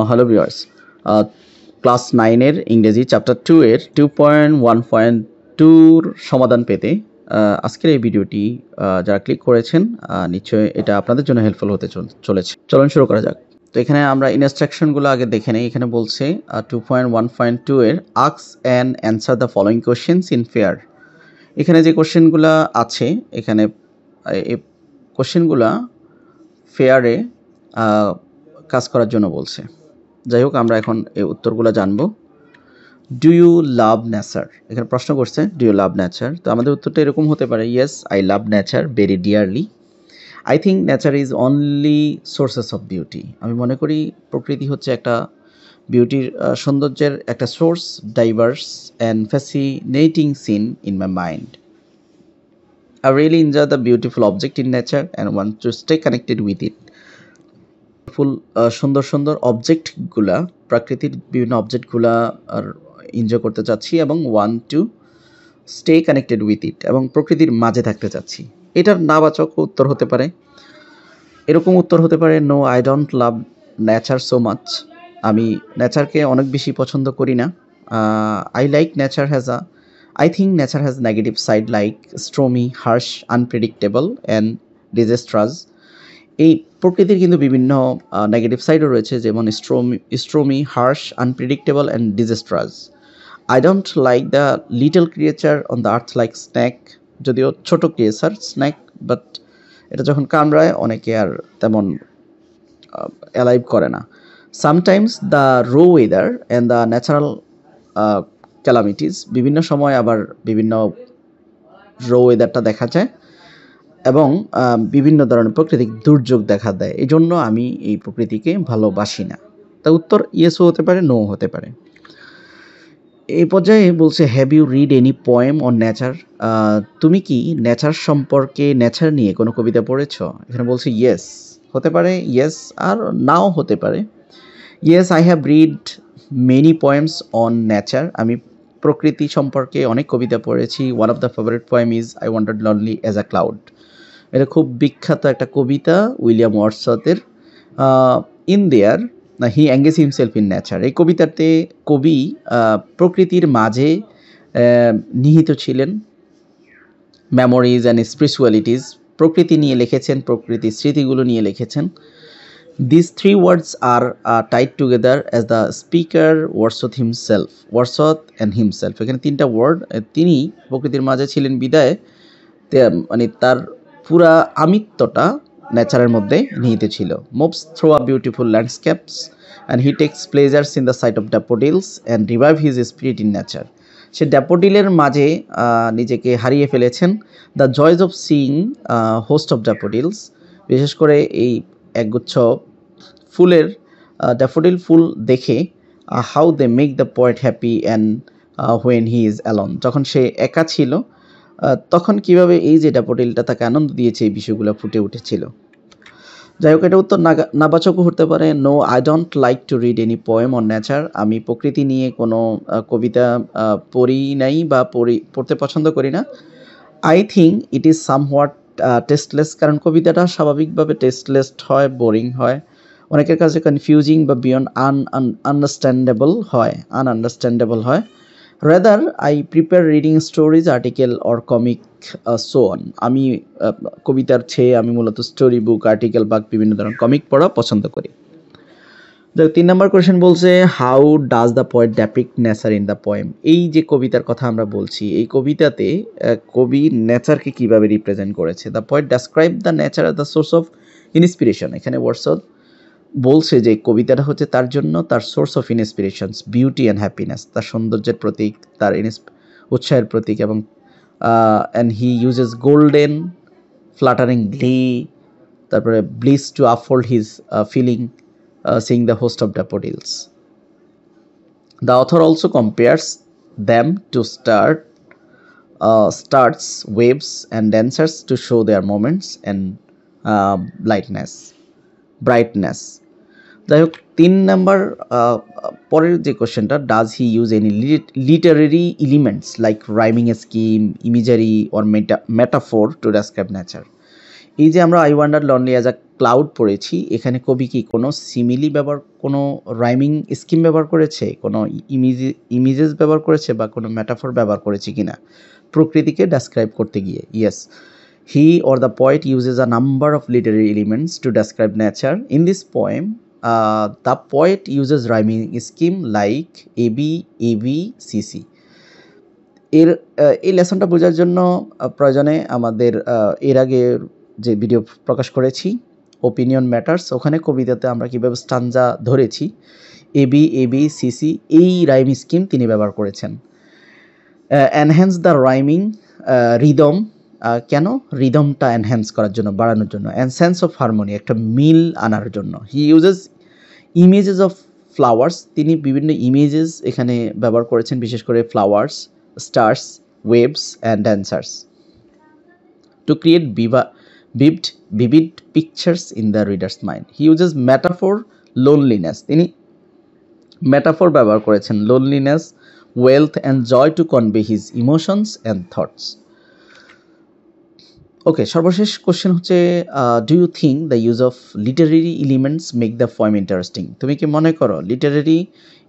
Hello viewers, class 9 এর ইংরেজি chapter 2 এর 2.1.2 সমাধান পেতে আজকের এই ভিডিওটি যারা ক্লিক করেছেন নিশ্চয়ই এটা আপনাদের জন্য হেল্পফুল হতে চলেছে। চলুন শুরু করা যাক। তো এখানে আমরা ইনস্ট্রাকশনগুলো আগে দেখে নেই। এখানে বলছে 2.1.2 এর ask and answer the following questions in pair. এখানে যে কোশ্চেনগুলো আছে এখানে এই কোশ্চেনগুলো পেয়ারে কাজ করার জন্য বলছে। যাই হোক, আমরা এখন এই উত্তরগুলো জানবো। Do you love nature? এখানে প্রশ্ন করছে ডু ইউ লাভ নেচার। তো আমাদের উত্তরটা এরকম হতে পারে, yes I love nature very dearly. I think nature is only sources of beauty. আমি মনে করি প্রকৃতি হচ্ছে একটা বিউটির সৌন্দর্যের একটা source, diverse and fascinating seen in my mind. I really enjoy the beautiful object in nature and want to stay connected with it. সুন্দর সুন্দর অবজেক্টগুলা, প্রাকৃতিক বিভিন্ন অবজেক্টগুলা আর এনজয় করতে চাচ্ছি এবং want to stay connected with it, এবং প্রকৃতির মাঝে থাকতে চাচ্ছি। এটার নাবাচক উত্তর হতে পারে, এরকম উত্তর হতে পারে, no I don't love nature so much. আমি নেচারকে অনেক বেশি পছন্দ করি না। I like nature has I think nature has negative side like stormy, harsh, unpredictable and disastrous. এই প্রকৃতির কিন্তু বিভিন্ন নেগেটিভ সাইডও রয়েছে, যেমন stormy, harsh, unpredictable and disastrous. I don't like the little creature on the earth like snake. যদিও ছোট creature snack, but এটা যখন কামড়ায় অনেকে আর তেমন অ্যালাইভ করে না। Sometimes the raw weather and the natural calamities. বিভিন্ন সময় আবার বিভিন্ন রো ওয়েদারটা দেখা যায় এবং বিভিন্ন ধরনের প্রাকৃতিক দুর্যোগ দেখা দেয়। এই জন্য আমি এই প্রকৃতিকে ভালোবাসি না। তা উত্তর ইয়েসও হতে পারে, নো হতে পারে। এই পর্যায়ে বলছে have you read any poem on nature? তুমি কি নেচার সম্পর্কে, নেচার নিয়ে কোনো কবিতা পড়েছ? এখানে বলছে ইয়েস হতে পারে, ইয়েস আর নাও হতে পারে। Yes I have read many poems on nature. আমি প্রকৃতি সম্পর্কে অনেক কবিতা পড়েছি। One of the favourite poem is I wandered lonely as a cloud. এটা খুব বিখ্যাত একটা কবিতা উইলিয়াম ওয়ার্ডসওয়ার্থের। In there he engage himself in nature. এই কবিতাতে কবি প্রকৃতির মাঝে নিহিত ছিলেন। মেমোরিজ অ্যান্ড স্পিরিচুয়ালিটিস, প্রকৃতি নিয়ে লিখেছেন, প্রকৃতির স্মৃতিগুলো নিয়ে লিখেছেন। These three words are tied together as the speaker Wordsworth himself, Wordsworth and himself. এখানে তিনটা ওয়ার্ড, তিনি প্রকৃতির মাঝে ছিলেন বিদায় মানে তার পুরা আমিত্বটা নেচারের মধ্যে নিহিত ছিল। Moves through a beautiful landscapes and he takes pleasures in the sight of daffodils and revive his spirit in nature. সে ড্যাফোডিলের মাঝে নিজেকে হারিয়ে ফেলেছেন। The joys of seeing host of daffodils, বিশেষ করে এই একগুচ্ছ ফুলের ড্যাফোডিল ফুল দেখে how they make the poet happy and when he is alone. যখন সে একা ছিল তখন কিভাবে এই যে ড্যাফোডিলটা তাকে আনন্দ দিয়েছে, এই বিষয়গুলো ফুটে উঠেছিল। যাই হোক, এটা উত্তর নাবাচকও হতে পারে, no I don't like to read any poem on nature. আমি প্রকৃতি নিয়ে কোনো কবিতা পড়ি নাই বা পড়তে পছন্দ করি না। I think it is somewhat tasteless, কারণ কবিতাটা স্বাভাবিকভাবে টেস্টলেস হয়, বোরিং হয়, অনেকের কাছে কনফিউজিং বা বিয়ন্ড আনআন্ডারস্ট্যান্ডেবল হয়। Rather, I prefer reading stories, article or comic so on. আমি কবিতার চেয়ে আমি মূলত স্টোরি বুক, আর্টিকেল বা বিভিন্ন ধরনের কমিক পড়া পছন্দ করি। 3 নম্বর কোয়েশ্চেন বলছে how does the poet depict nature in the poem. এই যে কবিতার কথা আমরা বলছি, এই কবিতাতে কবি নেচারকে কিভাবে রিপ্রেজেন্ট করেছে। The poet describe the nature as the source of inspiration. এখানে ওয়ার্ডসওয়ার্থ বলছে যে কবিতাটা হচ্ছে তার জন্য তার source of inspirations, beauty and happiness, তার সৌন্দর্যের প্রতীক, তার উৎসাহের প্রতীক। এবং and he uses golden fluttering glee, তারপরে bliss to unfold his feeling sing the host of daffodils. The author also compares them to stars, waves and dancers to show their moments and brightness. যাই হোক, 3 number পরের যে কোশ্চেনটা, does he use any literary elements like rhyming scheme, imagery or metaphor to describe nature. এই যে আমরা I wonder lonely as a cloud পড়েছি, এখানে কবি কি কোনো সিমিলি ব্যবহার, কোনো রাইমিং স্কিম ব্যবহার করেছে, কোনো ইমেজেস ব্যবহার করেছে বা কোনো মেটাফর ব্যবহার করেছে কিনা প্রকৃতিকে ডেসক্রাইব করতে গিয়ে? Yes, he or the poet uses a number of literary elements to describe nature. In this poem, the poet uses rhyming scheme like AB, AB, CC. এই লেসনটা বোঝার জন্য প্রয়োজনে আমাদের এর আগে যে ভিডিও প্রকাশ করেছি ওপিনিয়ন ম্যাটার্স, ওখানে কবিতাতে আমরা কীভাবে স্টানজা ধরেছি, এবি এবি সিসি এই রাইম স্কিম তিনি ব্যবহার করেছেন। এনহ্যান্স দ্য রাইমিং রিদম, কেন? রিদমটা এনহ্যান্স করার জন্য, বাড়ানোর জন্য। অ্যান্ড সেন্স অফ হারমোনি, একটা মিল আনার জন্য। হি ইউজেস ইমেজেস অফ ফ্লাওয়ার্স, তিনি বিভিন্ন ইমেজেস এখানে ব্যবহার করেছেন, বিশেষ করে flowers, stars, waves and dancers to create vivid pictures in the reader's mind. He uses metaphor, loneliness, তিনি মেটাফর ব্যবহার করেছেন, loneliness, wealth and joy to convey his emotions and thoughts. ওকে, সর্বশেষ কোশ্চেন হচ্ছে, do you think the use of literary elements make the poem interesting? তুমি কি মনে করো literary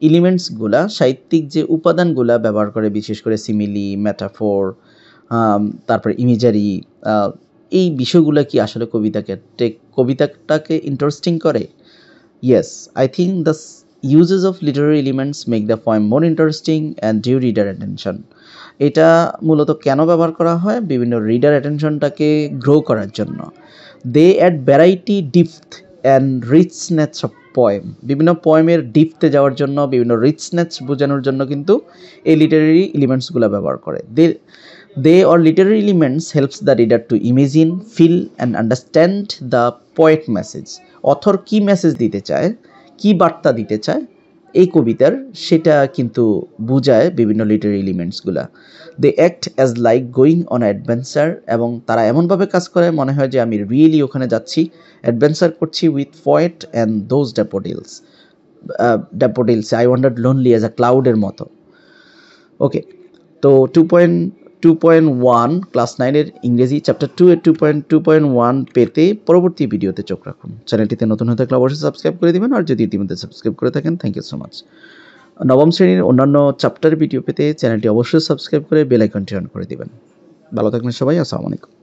এলিমেন্টসগুলা, সাহিত্যিক যে উপাদানগুলা ব্যবহার করে, বিশেষ করে সিমিলি, মেটাফোর, তারপরে ইমেজারি, এই বিষয়গুলো কি আসলে কবিতাটাকে ইন্টারেস্টিং করে? Yes, I think the uses of literary elements make the poem more interesting and due reader attention. এটা মূলত কেন ব্যবহার করা হয়? বিভিন্ন রিডার অ্যাটেনশনটাকে গ্রো করার জন্য। They add variety, depth and richness of poem, বিভিন্ন পোয়েমের ডিপথে যাওয়ার জন্য, বিভিন্ন রিচনেস বোঝানোর জন্য কিন্তু এই লিটারেরি এলিমেন্টসগুলো ব্যবহার করে। They or literary elements helps the reader to imagine, feel and understand the poet message. Author কী মেসেজ দিতে চায়, কী বার্তা দিতে চায় এই কবিতার, সেটা কিন্তু বোঝায় বিভিন্ন লিটারি এলিমেন্টসগুলা। They act as like going on adventure, এবং তারা এমনভাবে কাজ করে মনে হয় যে আমি রিয়েলি ওখানে যাচ্ছি, অ্যাডভেঞ্চার করছি with poet and those daffodils I wonder lonely as a ক্লাউডের মতো। ওকে, তো 2.1 ক্লাস 9-এর ইংরেজি চ্যাপ্টার 2-এর 2.1 পেতে পরবর্তী ভিডিওতে চোখ রাখুন। চ্যানেলটিতে নতুন হয়ে থাকলে অবশ্যই সাবস্ক্রাইব করে দিবেন, আর যদি ইতিমধ্যে সাবস্ক্রাইব করে থাকেন থ্যাংক ইউ সো মাচ। নবম শ্রেণীর অন্যান্য চ্যাপ্টার ভিডিও পেতে চ্যানেলটি অবশ্যই সাবস্ক্রাইব করে বেল আইকনটি অন করে দিবেন। ভালো থাকবেন সবাই, আসসালামু আলাইকুম।